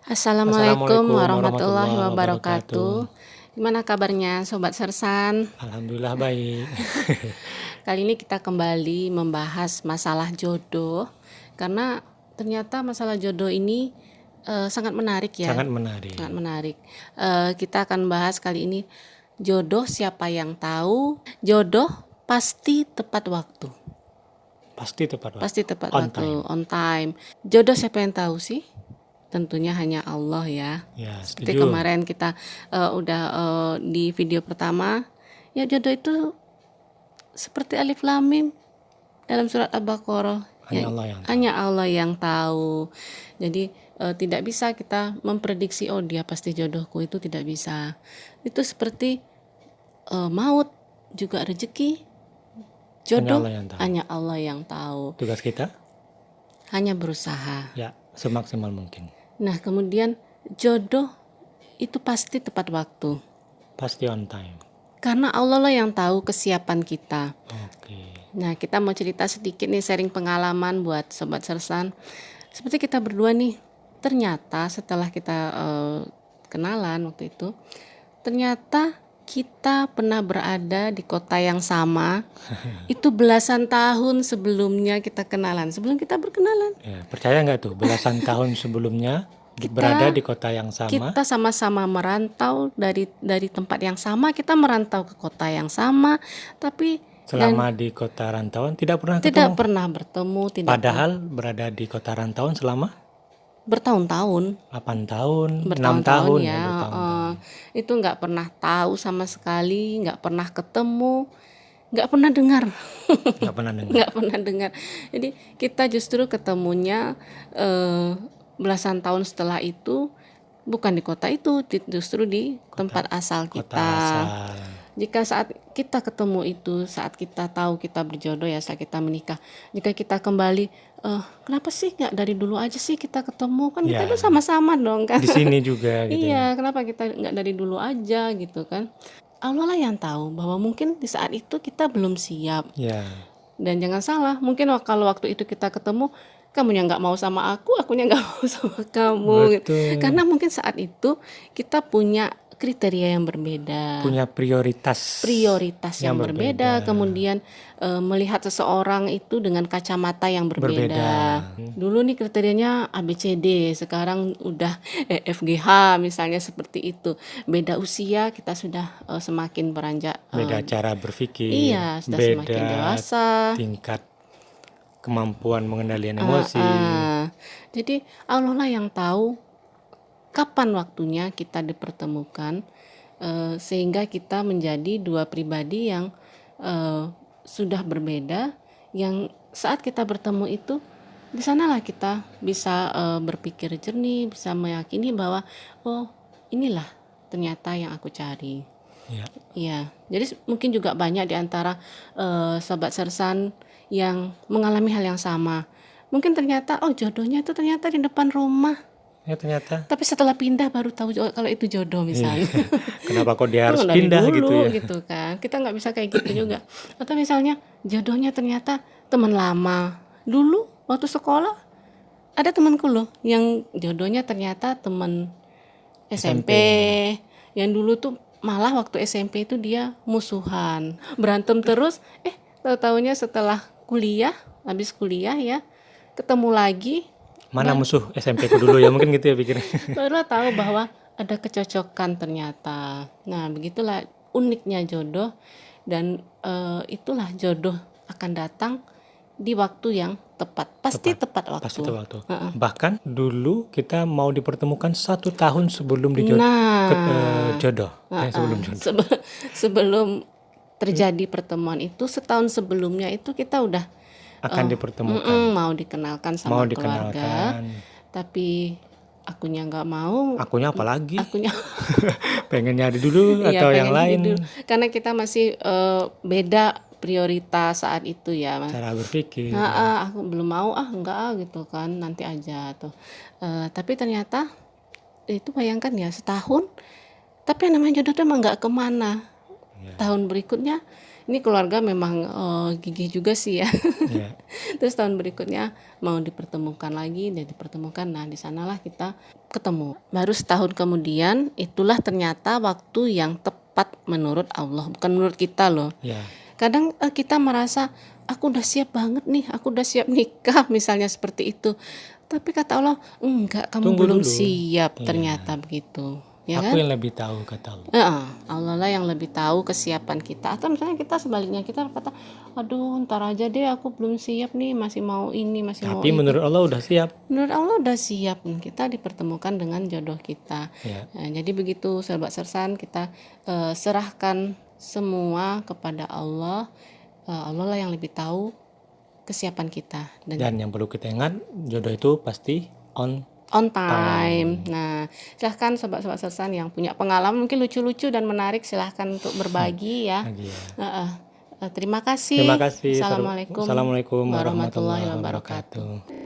Assalamualaikum Assalamualaikum warahmatullahi warahmatullahi wabarakatuh. wabarakatuh. Gimana kabarnya Sobat Sersan? Alhamdulillah baik. Kali ini kita kembali membahas masalah jodoh. Karena ternyata masalah jodoh ini sangat menarik ya. Sangat menarik. Sangat menarik. Kita akan bahas kali ini jodoh siapa yang tahu. Jodoh pasti tepat waktu. Pasti tepat waktu. Pasti tepat On waktu, time. on time. Jodoh siapa yang tahu sih? Tentunya hanya Allah ya. Ya, Seperti setuju. kemarin kita di video pertama, ya jodoh itu seperti alif lam mim dalam surat Al-Baqarah. Hanya Ya, Allah yang tahu. hanya Allah yang tahu. Jadi tidak bisa kita memprediksi oh dia pasti jodohku, itu tidak bisa. Itu seperti maut juga rezeki. Jodoh Hanya Allah yang tahu. hanya Allah yang tahu. Tugas kita Hanya berusaha. ya semaksimal mungkin. Nah, kemudian jodoh itu pasti tepat waktu. Pasti on time. Karena Allah lah yang tahu kesiapan kita. Oke. Nah, kita mau cerita sedikit nih, sharing pengalaman buat Sobat Sersan. Seperti kita berdua nih, ternyata setelah kita kenalan waktu itu, ternyata kita pernah berada di kota yang sama. Itu belasan tahun sebelumnya kita kenalan, sebelum kita berkenalan. Ya, percaya nggak tuh belasan tahun sebelumnya berada di kota yang sama. Kita sama-sama merantau dari tempat yang sama, kita merantau ke kota yang sama, tapi Selama di kota rantauan tidak pernah tidak ketemu. pernah bertemu, tidak Padahal berada di kota rantauan selama bertahun-tahun, 8 tahun, 6 bertahun-tahun tahun ya. bertahun-tahun. Itu nggak pernah tahu sama sekali, nggak pernah ketemu, nggak pernah dengar, Nggak pernah dengar. nggak pernah dengar. Jadi kita justru ketemunya belasan tahun setelah itu, bukan di kota itu, justru di tempat asal Kota kita. asal. Jika saat kita ketemu itu, saat kita tahu kita berjodoh ya, saat kita menikah, jika kita kembali, kenapa sih nggak dari dulu aja sih kita ketemu, kan kita Ya. itu sama-sama dong kan. Di sini juga gitu. Iya, kenapa kita nggak dari dulu aja gitu kan. Allah lah yang tahu bahwa mungkin di saat itu kita belum siap. Ya. Dan jangan salah, mungkin kalau waktu itu kita ketemu, kamunya nggak mau sama aku, akunya nggak mau sama kamu. Gitu. Betul. Karena mungkin saat itu kita punya kriteria yang berbeda, Punya prioritas yang berbeda. Kemudian melihat seseorang itu dengan kacamata yang berbeda. Dulu nih kriterianya ABCD, sekarang udah EFGH misalnya, seperti itu. Beda usia, kita sudah semakin beranjak. Beda cara berpikir. Iya, sudah beda semakin dewasa. tingkat kemampuan mengendalikan emosi. Jadi Allah lah yang tahu kapan waktunya kita dipertemukan, sehingga kita menjadi dua pribadi yang sudah berbeda, yang saat kita bertemu itu di sanalah kita bisa berpikir jernih, bisa meyakini bahwa oh inilah ternyata yang aku cari. Ya. Iya, jadi mungkin juga banyak di antara Sobat Sersan yang mengalami hal yang sama. Mungkin ternyata jodohnya itu ternyata di depan rumah. Ya ternyata. Tapi setelah pindah baru tahu kalau itu jodoh misalnya. Kenapa kok dia harus Dari pindah dulu, gitu ya? gitu kan. Kita nggak bisa kayak gitu juga. Atau misalnya jodohnya ternyata teman lama. Dulu waktu sekolah ada temanku loh yang jodohnya ternyata teman SMP. Yang dulu tuh malah waktu SMP itu dia musuhan, berantem terus. Tahu-taunya setelah kuliah, habis kuliah ya, ketemu lagi. Mana musuh SMP ku dulu ya, mungkin gitu ya pikirnya. Baru tahu bahwa ada kecocokan ternyata. Nah, begitulah uniknya jodoh, dan itulah jodoh akan datang di waktu yang tepat. Pasti tepat waktu. Pasti tepat waktu. Bahkan dulu kita mau dipertemukan 1 tahun sebelum jodoh. Sebelum jodoh. Sebelum terjadi pertemuan itu, setahun sebelumnya itu kita udah akan dipertemukan. mau dikenalkan sama keluarga, tapi akunya nggak mau. Akunya apa lagi? Akunya pengen nyari dulu atau yang lain. Karena kita masih beda prioritas saat itu ya, Mas. Cara berpikir. Aku belum mau, enggak gitu kan, nanti aja tuh. Tapi ternyata itu bayangkan ya, setahun, tapi yang namanya jodoh tuh emang nggak kemana. Tahun berikutnya ini keluarga memang gigih juga sih ya. Ya. Terus tahun berikutnya mau dipertemukan lagi dan dipertemukan. Nah, di sanalah kita ketemu. Baru setahun kemudian itulah ternyata waktu yang tepat menurut Allah, bukan menurut kita loh. Ya. Kadang kita merasa aku udah siap banget nih, aku udah siap nikah misalnya seperti itu. Tapi kata Allah, enggak, kamu Tunggu belum dulu. siap, Iya. ternyata begitu. Ya Aku kan? yang lebih tahu, kata Allah. Allah lah yang lebih tahu kesiapan kita. Atau misalnya kita sebaliknya, kita kata, aduh ntar aja deh, aku belum siap nih, masih mau ini, masih mau Tapi itu. menurut Allah udah siap. Menurut Allah udah siap, kita dipertemukan dengan jodoh kita. Ya. Nah, jadi begitu sahabat sersan, kita serahkan semua kepada Allah. Allah lah yang lebih tahu kesiapan kita. Dan yang perlu kita ingat, jodoh itu pasti on time. Nah, silahkan sobat-sobat sersan yang punya pengalaman mungkin lucu-lucu dan menarik, silahkan untuk berbagi ya. lagi ya. Terima kasih. Terima kasih. Assalamualaikum Assalamualaikum warahmatullahi warahmatullahi wabarakatuh. wabarakatuh.